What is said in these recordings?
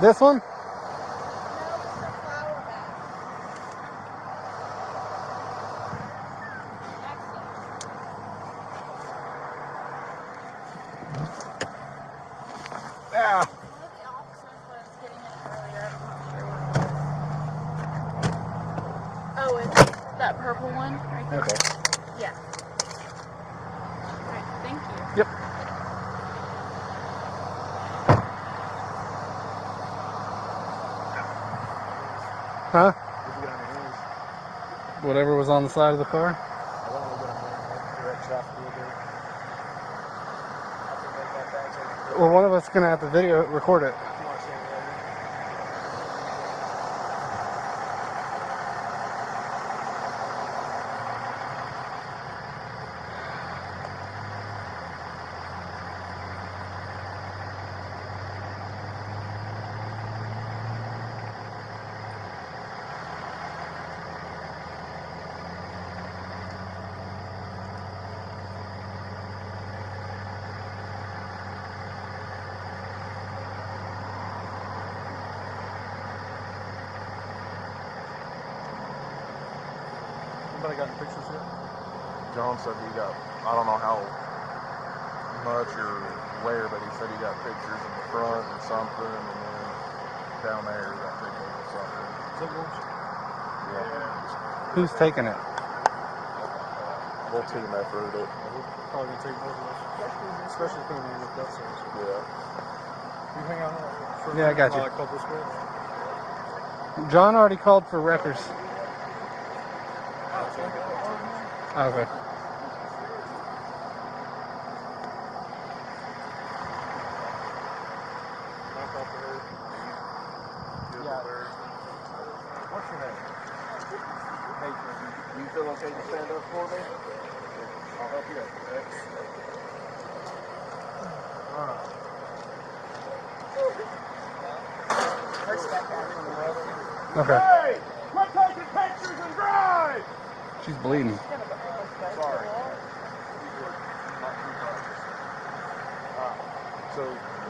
This one? Yeah. Oh, it's that purple one right there. Okay. Yeah. Alright, thank you. Yep. Huh? Whatever was on the side of the car? Well, one of us is going to have to record it. Anybody got any pictures yet? John said he got, I don't know how much or where, but he said he got pictures in the front and something, and then down there he got pictures of something. Signals? Yeah. Who's taking it? We'll team effort it. Probably going to take both of us. Especially coming in with that service. Yeah. You hang on. Yeah, I got you. John already called for wreckers. Okay. What's your name? Hey, do you feel okay to stand up for me? I'll help you up, okay? Alright. Okay. Hey! Quit taking pictures and drive! She's bleeding. Sorry. So,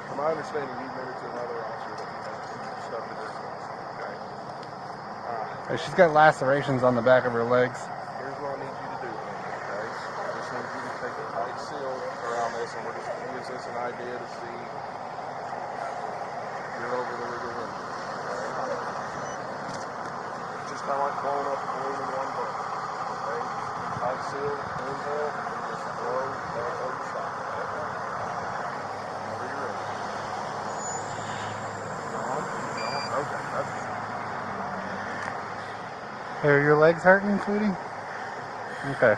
from my understanding, you admitted to another officer that you had some stuff to do. Okay? Hey, she's got lacerations on the back of her legs. Here's what I need you to do, okay? I just need you to take a tight seal around this, and we're just going to use this an idea to see if you're over the legal limit, okay? Just kind of like blowing up a balloon in one breath, okay? Tight seal, inhale, and just blow back over the side, okay? Whenever you're ready. Okay, that's good. Hey, are your legs hurting, sweetie? Okay.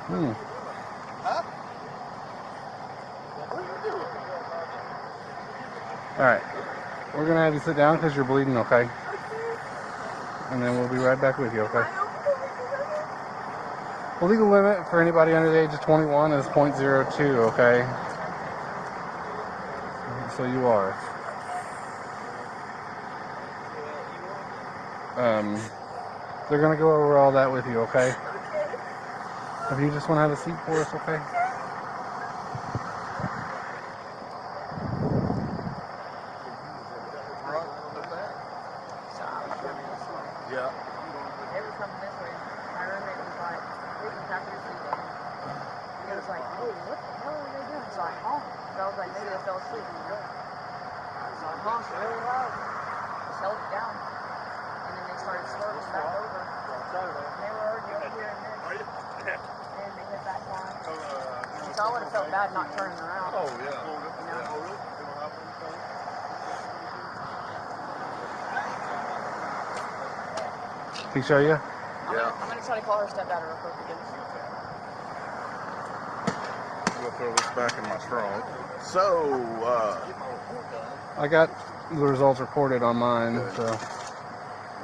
Hmm. Huh? What are you doing? Alright. We're going to have you sit down because you're bleeding, okay? And then we'll be right back with you, okay? The legal limit for anybody under the age of 21 is .02, okay? So you are. They're going to go over all that with you, okay? If you just want to have a seat for us, okay? Yeah. They were coming this way. My roommate was like, we can tap your seat down. He was like, hey, what the hell are they doing? So I honked. So I was like, maybe they fell asleep. So I honked really loud. Just held it down. And then they started swerving back over. And they were already over here and then they hit that car. So I would have felt bad not turning around. Oh, yeah. You know? Can he show you? Yeah. I'm going to try to call her stepdad real quick again. I'm going to throw this back in my trunk. So, I got the results reported on mine, so.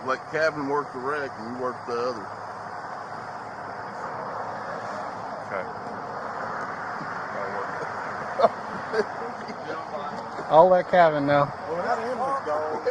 let Kevin work the wreck and you work the other. Okay. I'll let Kevin know. Well, that ambulance dog,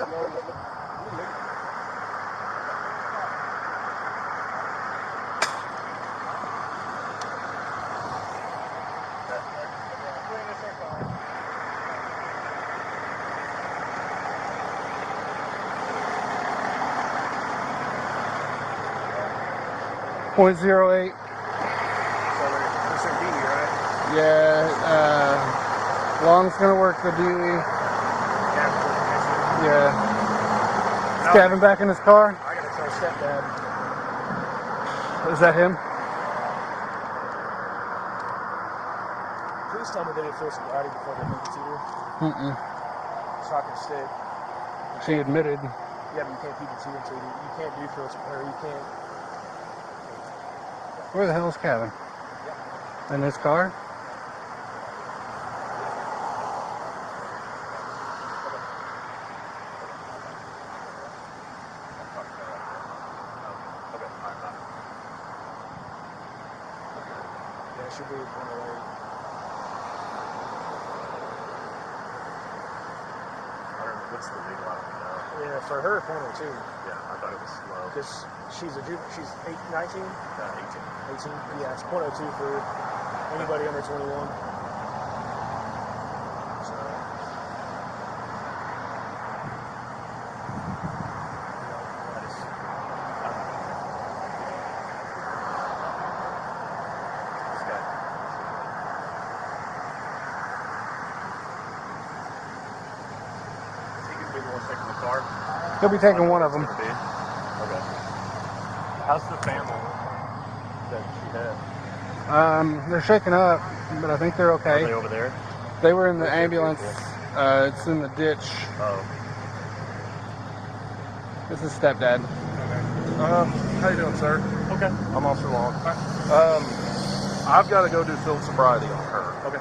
.08. So they're percent DD, right? Yeah, Long's gonna work the DE. Yeah. Is Kevin back in his car? I gotta tell stepdad. Is that him? Please tell me they didn't feel sobriety before they moved to you. Mm-mm. So I can stick. She admitted. Yeah, but you can't keep it to you until you can't do field sobriety, or you can't. Where the hell is Kevin? In his car? Yeah, it should be 108. What's the legal? I don't know. Yeah, for her, 102. Yeah, I thought it was slow. Because she's 19? 18. 18? Yeah, it's 102 for anybody under 21. So, This guy. Is he gonna be the one taking the car? He'll be taking one of them. Okay. How's the family that she had? They're shaken up, but I think they're Are okay. they over there? They were in the Okay, ambulance. cool. It's in the ditch. Oh. This is stepdad. how you doing, sir? Okay. I'm Officer Long. I've got to go do field sobriety on her. Okay.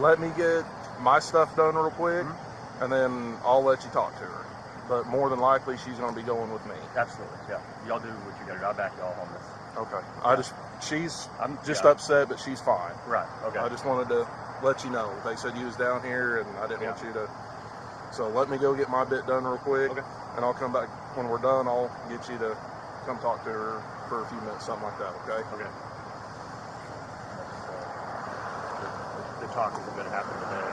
Let me get my stuff done real quick, and then I'll let you talk to her. But more than likely, she's going to be going with me. Absolutely. Yeah. Y'all do what you gotta do. I'll back y'all on this. Okay. She's I'm just yeah. upset, but she's fine. Right. Okay. I just wanted to let you know. They said you was down here, and I didn't want you to. So let me go get my bit done real quick, Okay. and I'll come back when we're done. I'll get you to come talk to her for a few minutes, something like that. Okay? Okay. The talk isn't going to happen today.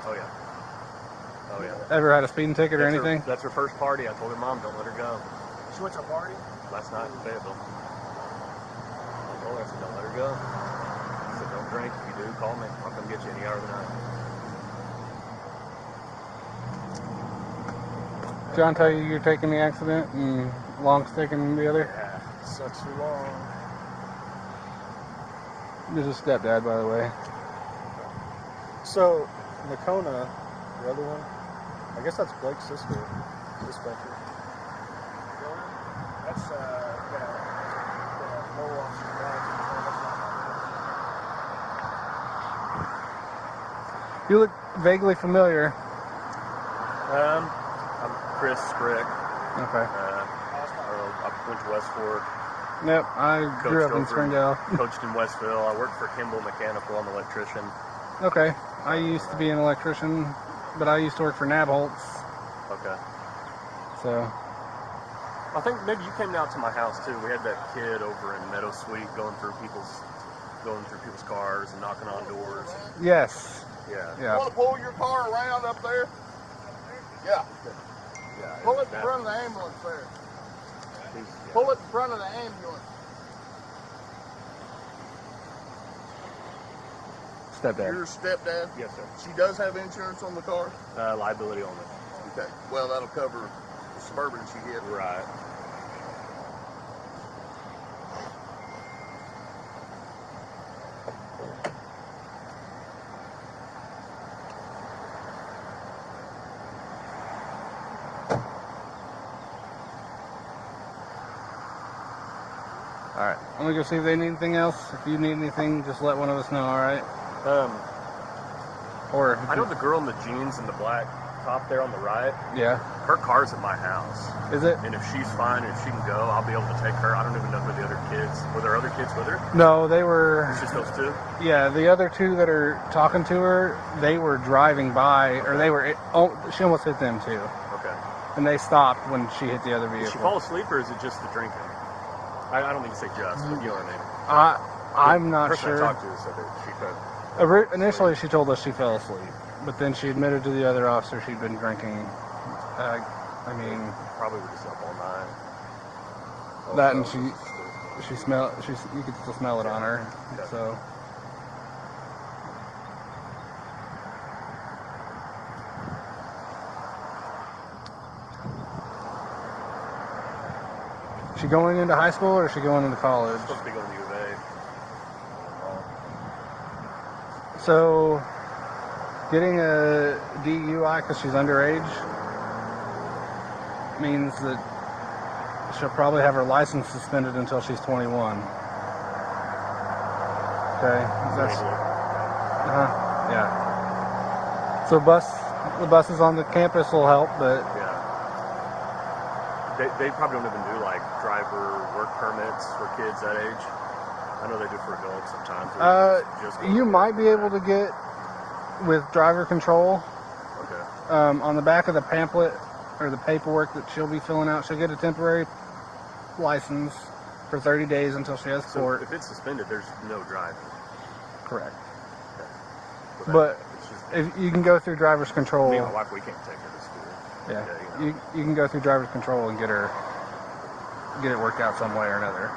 Oh yeah. Oh yeah. Ever had a speeding ticket or That's anything? That's her first party. I told her mom, don't let her go. She went to a party. Last night in Fayetteville. I told her, I said, don't let her go. I said, don't drink. If you do, call me. I'll come get you any hour of the night. John tell you you're taking the accident and Long's taking the other? Yeah. Sucks too long. This is stepdad, by the way. So, Nakona, the other one, I guess that's Blake's sister, dispatcher. That's, low officer guy. You look vaguely familiar. I'm Chris Sprick. Okay. I went to West Fork. Yep, I grew up in Springdale. Coached in Westville. I worked for Kimball Mechanical. I'm an electrician. Okay. I used to be an electrician, but I used to work for Nabholz. Okay. So, I think maybe you came down to my house too. We had that kid over in Meadow Suite going through people's cars and knocking on doors. yes. Yeah. Yeah. Want to pull your car around up there? Yeah. Yeah. Pull it in front of the ambulance there. Yeah. Pull it in front of the ambulance. Stepdad. Your stepdad? Yes, sir. She does have insurance on the car? Liability only. Okay. Well, that'll cover the Suburban she hit. Right. Alright, I'm gonna go see if they need anything else. If you need anything, just let one of us know, alright? Or, I know the girl in the jeans and the black top there on the right. yeah. Her car's at my house. Is it? And if she's fine, if she can go, I'll be able to take her. I don't even know who the other kids. Were there other kids with her? No, they were, It's just those two? yeah, the other two that are talking to her, they were driving by, or they were, she almost hit them too. Okay. And they stopped when she hit the other Did she vehicle. fall asleep or is it just the drinking? I don't mean to say just, but you know what I mean. I'm not The person sure. I talked to said that she could. Initially, she told us she fell asleep, But then she admitted to the other officer she'd been drinking. I mean, Probably were just up all night. that and Also, you could still smell it on her. Yeah. So. Is she going into high school or is she going into college? supposed to be going to U of A. So, getting a DUI because she's underage means that she'll probably have her license suspended until she's 21. Okay, that's yeah. So the buses on the campus will help, but Yeah. They probably don't even do like driver work permits for kids that age. I know they do for adults sometimes. you might be able to get with driver control. Okay. On the back of the pamphlet or the paperwork that she'll be filling out, she'll get a temporary license for 30 days until she has So court. if it's suspended, there's no driving. Correct. So But it's just, if you can go through driver's control. me and my wife, we can't take her to school. Yeah, you know. you can go through driver's control and get it worked out some way or another.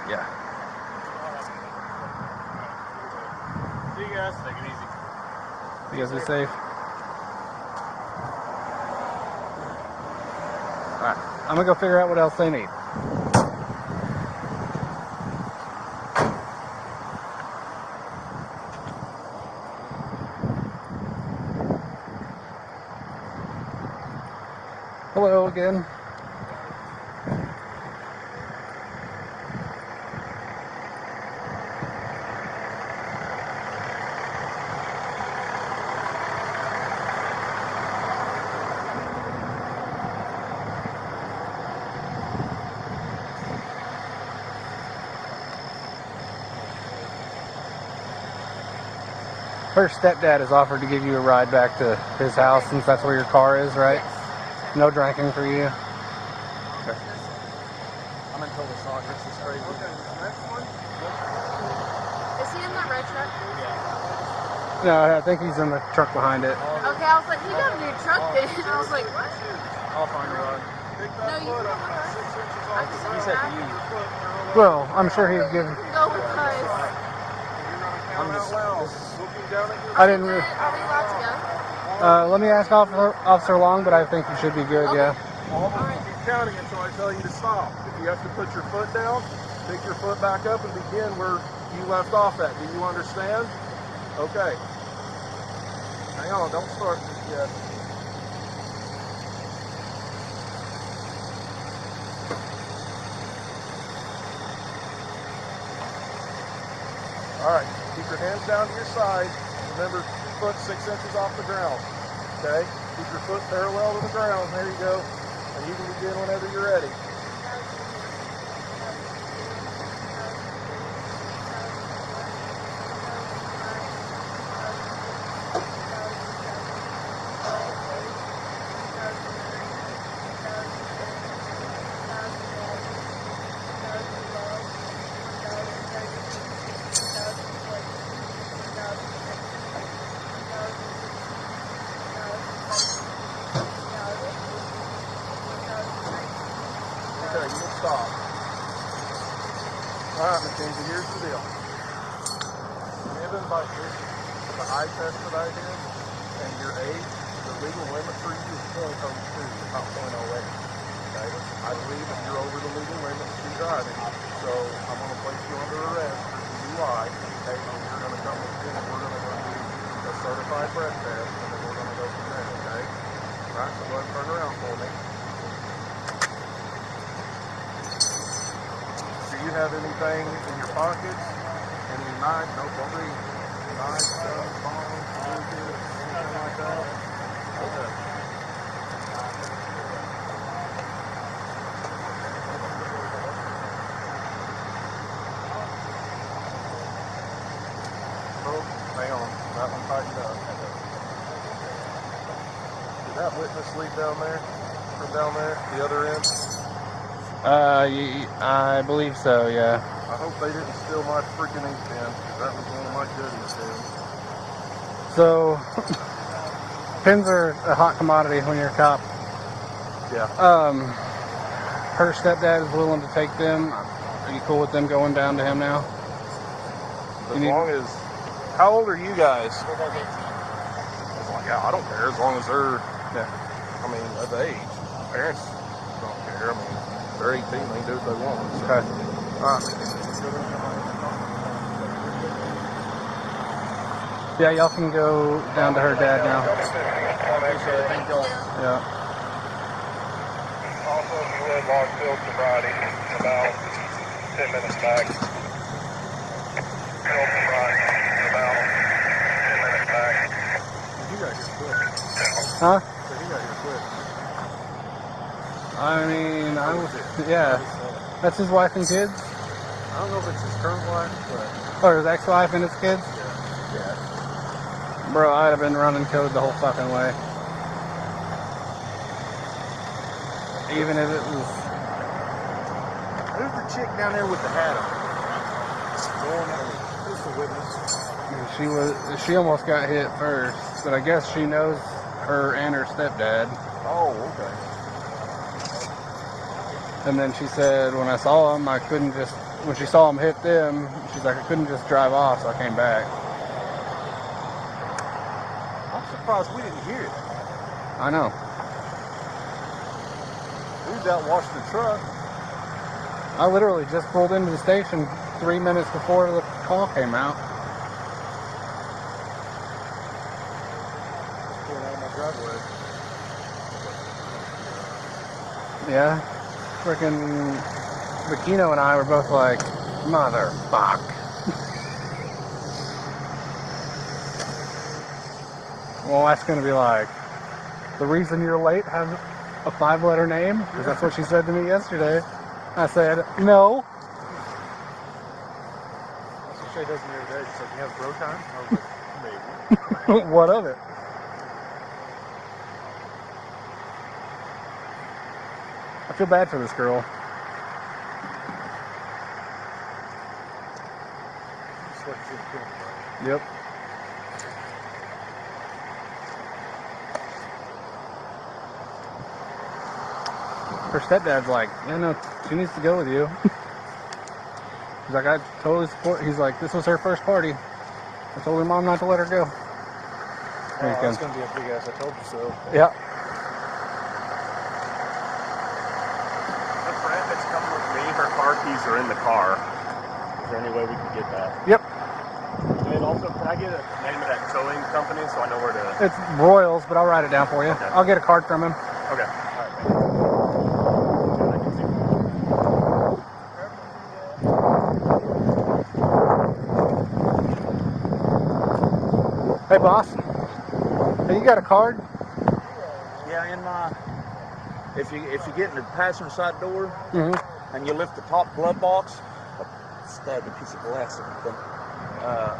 Yeah. See you guys. Take it easy. You guys be safe. Alright, I'm gonna go figure out what else they need. Hello again. Her stepdad has offered to give you a ride back to his house since that's where your car is, right? Yes. No drinking for you? I'm in total shock. This is crazy. Is he in the red truck? No, I think he's in the truck behind it. Okay, I was like, you got a new truck then. I was like, what? I'll find a ride. No, you can go with us. I just He said you. Well, I'm sure he'd give. go with us. I'm just looking down at you. I didn't. Are we allowed to go? Let me ask Officer Long, but I think you should be good. Okay. Yeah. All of them keep counting until I tell you to stop. If you have to put your foot down, pick your foot back up and begin where you left off at. Do you understand? Okay. Hang on, don't start this yet. All right, keep your hands down to your side. Remember, foot 6 inches off the ground. Okay? Keep your foot parallel to the ground. There you go. And you can begin whenever you're ready. Okay, you can stop. All right, Mackenzie, here's the deal. Given by the eye test that I did and your age, the legal limit for you is 0.02, not 0.08. Okay? I believe that you're over the legal limit to be driving, so I'm going to place you under arrest for DUI. Okay, and you're going to come with me and we're going to go do a certified breath test, and then we're going to go from there. Okay? All right, so go ahead and turn around for me. Do you have anything in your pockets? Any knife? No, don't read. Knife, guns, bombs, anything like that? Okay. Oh, hang on. That one tightened up. Did that witness lead down there? From down there, the other end? I believe so, yeah. I hope they didn't steal my freaking ink pen, because that was one of my goodies pens. So, pins are a hot commodity when you're a cop. Yeah. Her stepdad is willing to take them. Are you cool with them going down to him now? As long as... How old are you guys? I was like, yeah, I don't care, as long as they're, I mean, of age. Parents don't care. I mean, they're 18, they can do what they want. So. Okay. Yeah, y'all can go down to her dad now. Yeah. Also, if you would log field sobriety about 10 minutes back. Field sobriety about 10 minutes back. You got your quick. Huh? So you got your quick. I mean, yeah. That's his wife and kids? I don't know if it's his current wife, but... Or his ex-wife and his kids? Yeah. Bro, I'd have been running code the whole fucking way. Even if it was... Who's the chick down there with the hat on? Who's the witness? She almost got hit first, but I guess she knows her and her stepdad. Oh, okay. And then she said, when I saw him, I couldn't just... When she saw him hit them, she's like, I couldn't just drive off, so I came back. I'm surprised we didn't hear it. I know. We was out washing the truck. I literally just pulled into the station 3 minutes before the call came out. Just pulling out of my driveway. Yeah. Freaking Vakino and I were both like, motherfuck. Well, that's going to be like, the reason you're late has a 5-letter name? Because that's what she said to me yesterday. I said, no. That's what Shay does me every day. She's like, you have bro time? I was like, maybe. What of it? I feel bad for this girl. Just like she's killing me. Yep. Her stepdad's like, yeah, no, she needs to go with you. He's like, I totally support. He's like, this was her first party. I told her mom not to let her go. Oh, that's going to be a big ass, I told you so. Yeah. The friend that's coming with me, her car keys are in the car. Is there any way we can get that? Yep. And also, can I get a name of that towing company so I know where to... It's Royals, but I'll write it down for you. Okay. I'll get a card from him. Okay. All right, thank you. Hey, boss. Hey, you got a card? Yeah, in my, if you get in the passenger side door and you lift the top glove box, stab a piece of glass or something.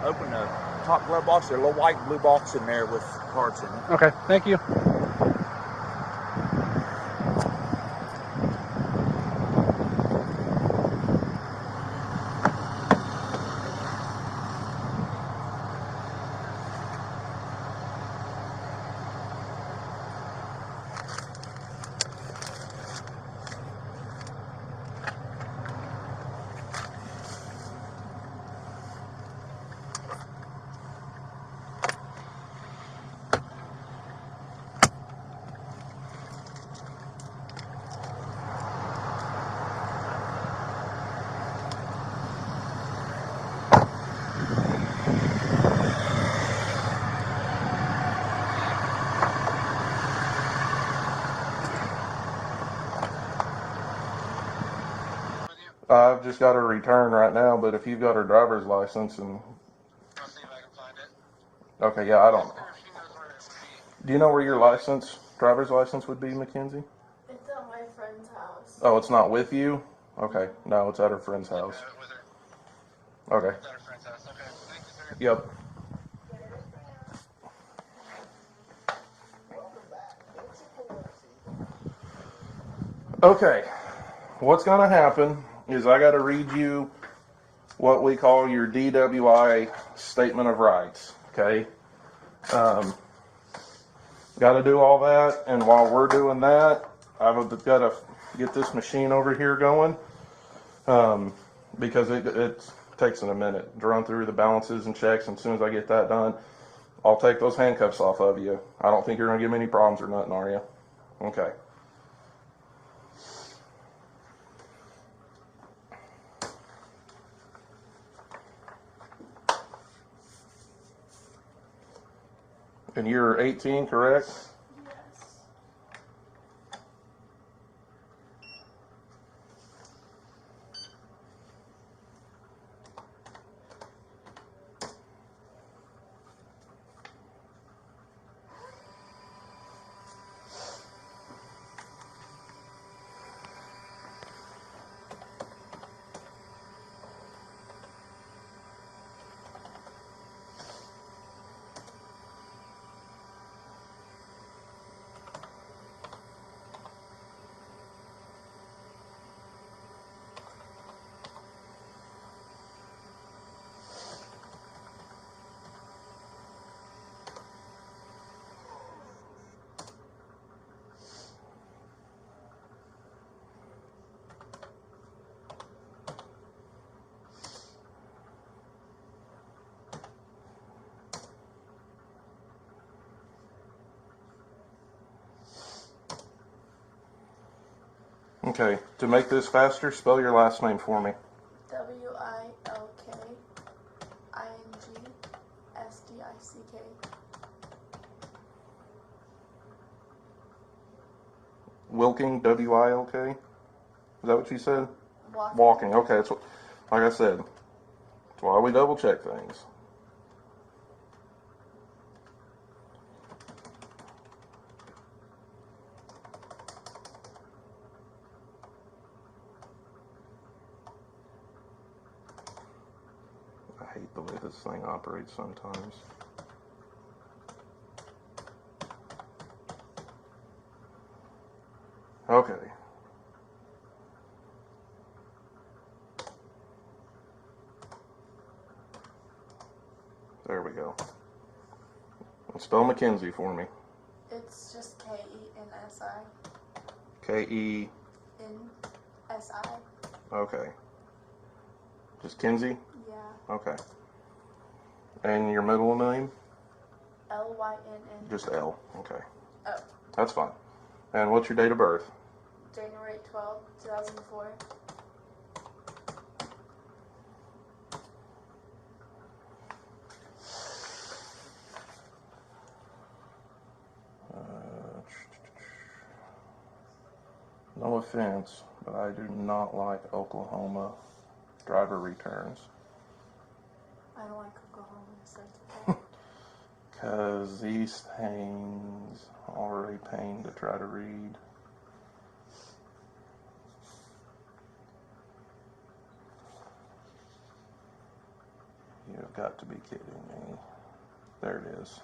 Open the top glove box. There's a little white and blue box in there with cards in it. Okay, thank you. I've just got her return right now, but if you've got her driver's license and... I'll see if I can find it. Okay, yeah, I don't know. If she knows where it would be. Do you know where your driver's license would be, Mackenzie? It's at my friend's house. Oh, it's not with you? Okay, no, it's at her friend's house. With her. Okay. It's at her friend's house. Okay, thank you, sir. Yep. Okay, what's going to happen is I got to read you what we call your DWI statement of rights. Okay, got to do all that, and while we're doing that, I've got to get this machine over here going because it takes a minute to run through the balances and checks. And as soon as I get that done, I'll take those handcuffs off of you. I don't think you're going to give me any problems or nothing, are you? Okay. And you're 18, correct? Yes. Okay. To make this faster, spell your last name for me. WILKINGSDICK. Wilking, W-I-L-K? Is that what you said? Walking. Walking. Okay, that's what, like I said, that's why we double check things. I hate the way this thing operates sometimes. Okay. There we go. Spell Mackenzie for me. It's just KENSI. K-E... NSI. Okay. Just Kinsey? Yeah. Okay. And your middle name? LYNN. Just L. Okay. Oh. That's fine. And what's your date of birth? January 12, 2004. No offense, but I do not like Oklahoma driver returns. I don't like Oklahoma, so it's okay. Because these things are a pain to try to read. You've got to be kidding me. There it is.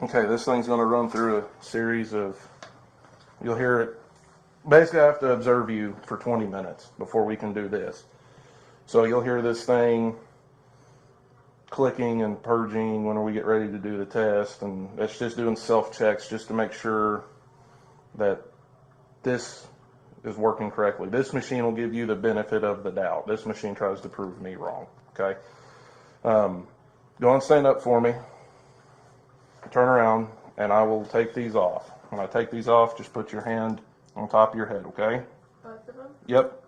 Okay, this thing's going to run through a series of, you'll hear it, basically I have to observe you for 20 minutes before we can do this. So you'll hear this thing clicking and purging when we get ready to do the test, and it's just doing self-checks just to make sure that this is working correctly. This machine will give you the benefit of the doubt. This machine tries to prove me wrong, okay? Go and stand up for me. Turn around, and I will take these off. When I take these off, just put your hand on top of your head, okay? Both of them? Yep.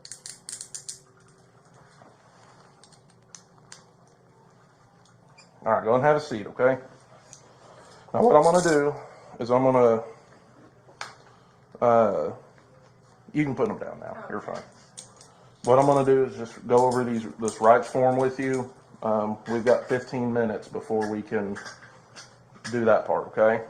All right, go and have a seat, okay? Now what I'm going to do is I'm going to, you can put them down now. You're fine. What I'm going to do is just go over this rights form with you. We've got 15 minutes before we can do that part, okay?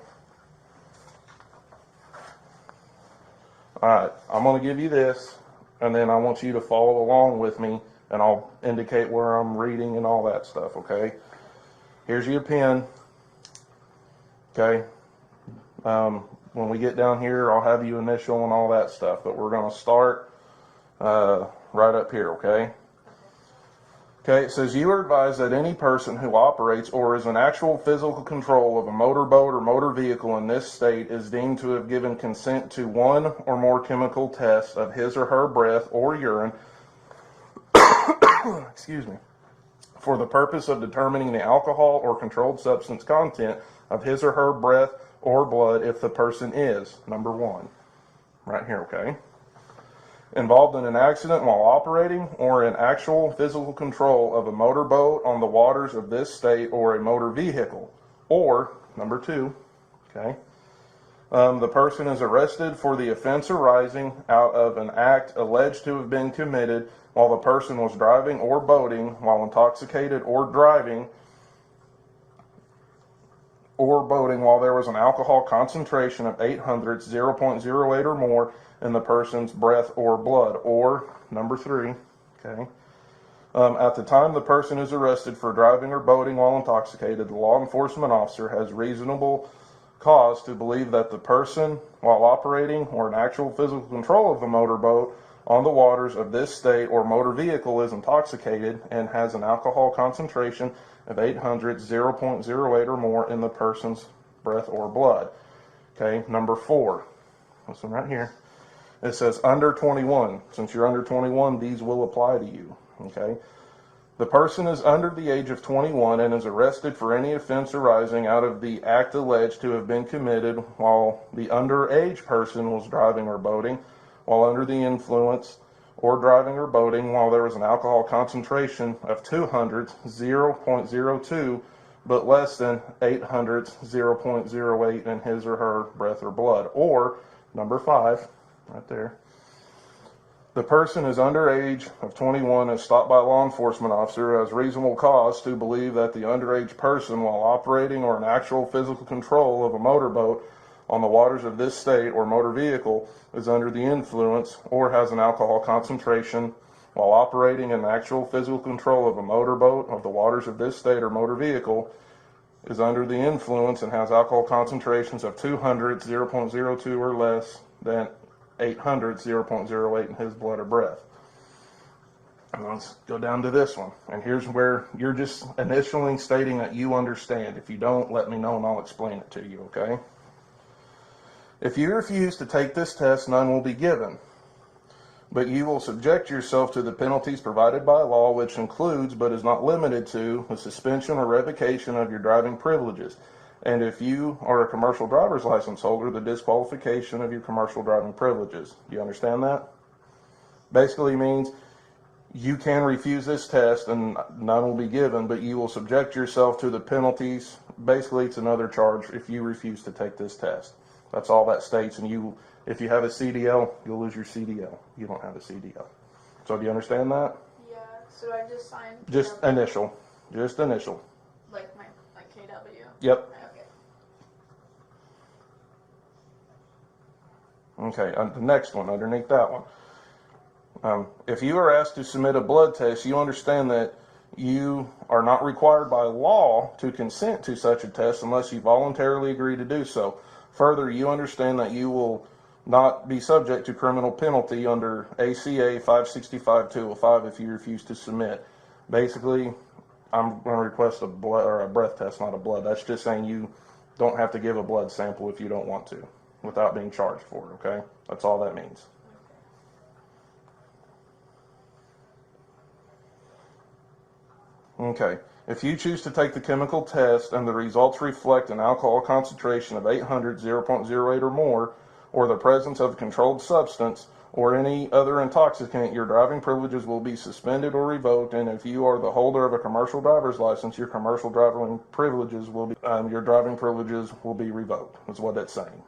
All right, I'm going to give you this, and then I want you to follow along with me, and I'll indicate where I'm reading and all that stuff, okay? Here's your pen, okay? When we get down here, I'll have you initial and all that stuff, but we're going to start right up here, okay? Okay, it says, you are advised that any person who operates or is in actual physical control of a motorboat or motor vehicle in this state is deemed to have given consent to one or more chemical tests of his or her breath or urine, excuse me, for the purpose of determining the alcohol or controlled substance content of his or her breath or blood if the person is, number one, right here, okay? Involved in an accident while operating or in actual physical control of a motorboat on the waters of this state or a motor vehicle. Or, number two, okay, the person is arrested for the offense arising out of an act alleged to have been committed while the person was driving or boating while intoxicated or driving or boating while there was an alcohol concentration of 800, 0.08 or more in the person's breath or blood. Or, number three, okay, at the time the person is arrested for driving or boating while intoxicated, the law enforcement officer has reasonable cause to believe that the person, while operating or in actual physical control of the motorboat on the waters of this state or motor vehicle, is intoxicated and has an alcohol concentration of 800, 0.08 or more in the person's breath or blood. Okay, number four, this one right here. It says under 21. Since you're under 21, these will apply to you. Okay? The person is under the age of 21 and is arrested for any offense arising out of the act alleged to have been committed while the underage person was driving or boating, while under the influence, or driving or boating while there was an alcohol concentration of 200, 0.02, but less than 800, 0.08 in his or her breath or blood. Or, number five, right there. The person is under age of 21 and is stopped by a law enforcement officer has reasonable cause to believe that the underage person, while operating or in actual physical control of a motorboat on the waters of this state or motor vehicle, is under the influence or has an alcohol concentration while operating in actual physical control of a motorboat of the waters of this state or motor vehicle, is under the influence and has alcohol concentrations of 200, 0.02 or less than 800, 0.08 in his blood or breath. And let's go down to this one. And here's where you're just initially stating that you understand. If you don't, let me know and I'll explain it to you, okay? If you refuse to take this test, none will be given. But you will subject yourself to the penalties provided by law, which includes, but is not limited to, the suspension or revocation of your driving privileges. And if you are a commercial driver's license holder, the disqualification of your commercial driving privileges. Do you understand that? Basically means you can refuse this test and none will be given, but you will subject yourself to the penalties. Basically, it's another charge if you refuse to take this test. That's all that states. And if you have a CDL, you'll lose your CDL. You don't have a CDL. So do you understand that? Yeah. So I just signed. Just KW? initial. Just initial. Like KW. Yep. Okay. Okay, the next one, underneath that one. If you are asked to submit a blood test, you understand that you are not required by law to consent to such a test unless you voluntarily agree to do so. Further, you understand that you will not be subject to criminal penalty under ACA 565-205 if you refuse to submit. Basically, I'm going to request a blood or a breath test, not a blood. That's just saying you don't have to give a blood sample if you don't want to, without being charged for it, okay? That's all that means. Okay. If you choose to take the chemical test and the results reflect an alcohol concentration of 800, 0.08 or more, or the presence of a controlled substance, or any other intoxicant, your driving privileges will be suspended or revoked. And if you are the holder of a commercial driver's license, your commercial driving privileges will be revoked. Is what that's saying.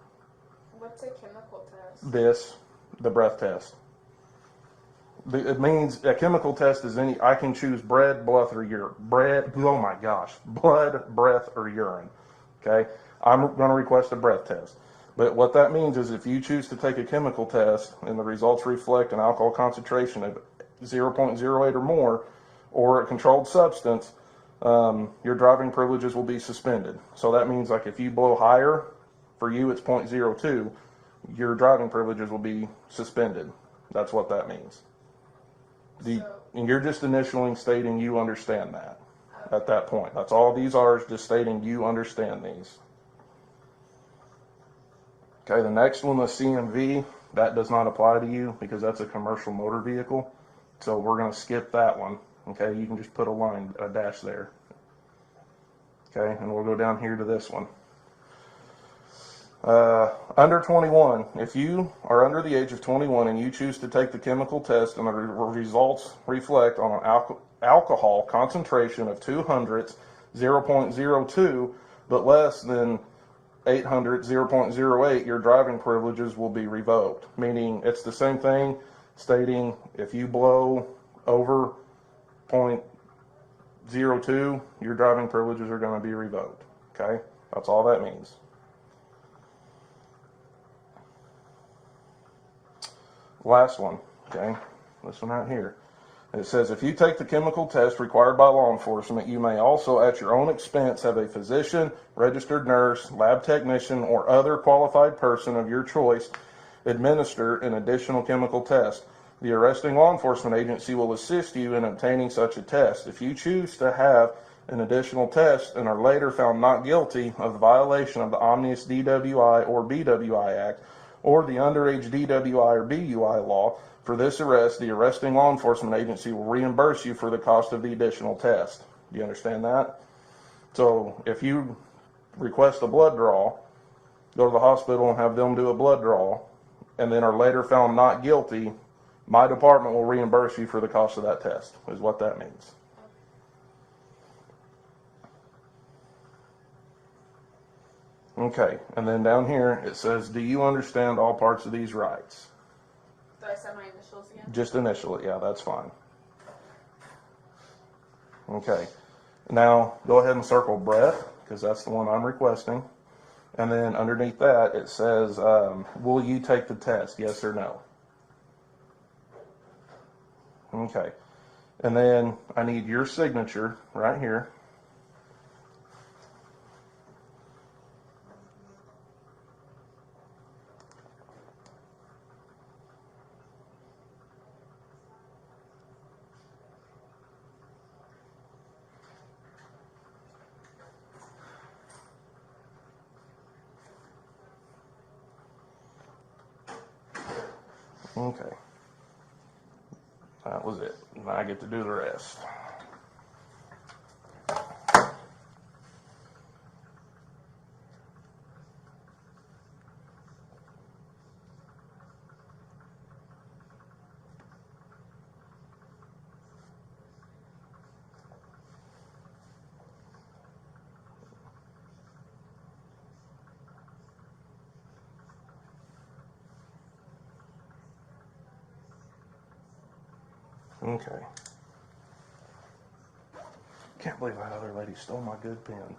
What's a chemical test? The breath test. It means a chemical test is I can choose blood, breath, or urine. Blood, breath, or urine. Okay? I'm going to request a breath test. But what that means is if you choose to take a chemical test and the results reflect an alcohol concentration of 0.08 or more, or a controlled substance, your driving privileges will be suspended. So that means like if you blow higher, for you it's 0.02, your driving privileges will be suspended. That's what that means. And you're just initialing stating you understand that at that point. That's all these are, is just stating you understand these. Okay, the next one, the CMV, that does not apply to you because that's a commercial motor vehicle. So we're going to skip that one. Okay, you can just put a dash there. Okay, and we'll go down here to this one. Under 21, if you are under the age of 21 and you choose to take the chemical test and the results reflect on an alcohol concentration of 200, 0.02, but less than 800, 0.08, your driving privileges will be revoked. Meaning it's the same thing, stating if you blow over 0.02, your driving privileges are going to be revoked. Okay, that's all that means. Last one, okay, this one out here. It says, if you take the chemical test required by law enforcement, you may also, at your own expense, have a physician, registered nurse, lab technician, or other qualified person of your choice administer an additional chemical test. The arresting law enforcement agency will assist you in obtaining such a test. If you choose to have an additional test and are later found not guilty of the violation of the Omnibus DWI or BWI Act, or the underage DWI or BUI law, for this arrest, the arresting law enforcement agency will reimburse you for the cost of the additional test. Do you understand that? So if you request a blood draw, go to the hospital and have them do a blood draw, and then are later found not guilty, my department will reimburse you for the cost of that test, is what that means. Okay, and then down here it says, do you understand all parts of these rights? Do I say my initials again? Just initial it, yeah, that's fine. Okay, now go ahead and circle breath, because that's the one I'm requesting. And then underneath that it says, will you take the test, yes or no? Okay, and then I need your signature right here. Okay, that was it. Now I get to do the rest. Okay. Can't believe that other lady stole my good pen.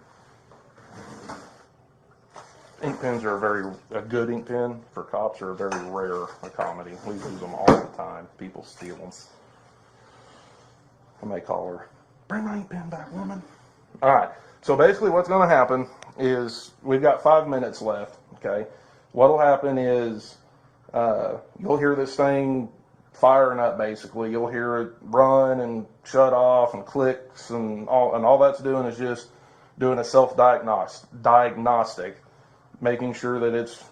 Ink pens are a good ink pen for cops are a very rare commodity. We lose them all the time. People steal them. I may call her, bring my ink pen back, woman. All right. So basically what's going to happen is we've got 5 minutes left. Okay. What'll happen is you'll hear this thing firing up. Basically, you'll hear it run and shut off and clicks and all that's doing is just doing a self-diagnostic, making sure that it's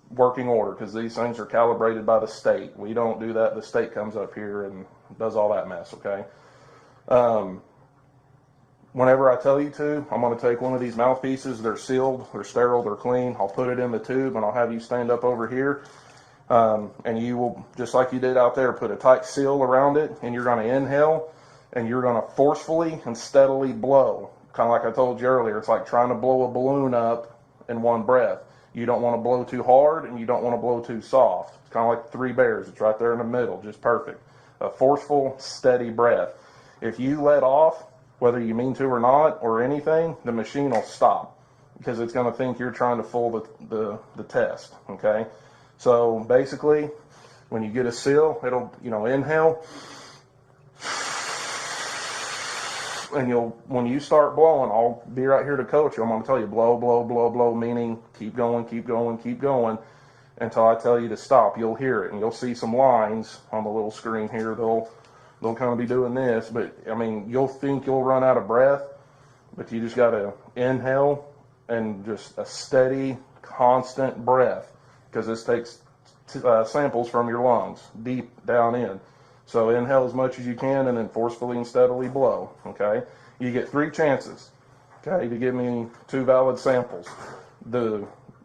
working order, because these things are calibrated by the state. We don't do that. The state comes up here and does all that mess. Okay. whenever I tell you to, I'm going to take one of these mouthpieces. They're sealed, they're sterile, they're clean. I'll put it in the tube and I'll have you stand up over here. And you will, just like you did out there, put a tight seal around it, and you're going to inhale, and you're going to forcefully and steadily blow. Kind of like I told you earlier, it's like trying to blow a balloon up in one breath. You don't want to blow too hard, and you don't want to blow too soft. It's kind of like 3 bears. It's right there in the middle, just perfect. A forceful, steady breath. If you let off, whether you mean to or not, or anything, the machine will stop because it's going to think you're trying to fool the test, okay? So basically, when you get a seal, it'll, inhale, and when you start blowing, I'll be right here to coach you. I'm going to tell you blow, blow, blow, blow, meaning keep going, keep going, keep going until I tell you to stop. You'll hear it, and you'll see some lines on the little screen here. They'll kind of be doing this, but I mean, you'll think you'll run out of breath, but you just got to inhale and just a steady, constant breath, because this takes samples from your lungs deep down in. So inhale as much as you can and then forcefully and steadily blow, okay? You get 3 chances, okay, to give me 2 valid samples.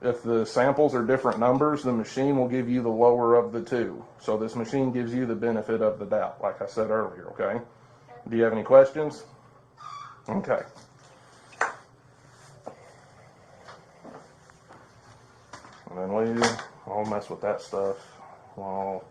If the samples are different numbers, the machine will give you the lower of the 2. So this machine gives you the benefit of the doubt, like I said earlier, okay? Do you have any questions? Okay. And then I'll mess with that stuff while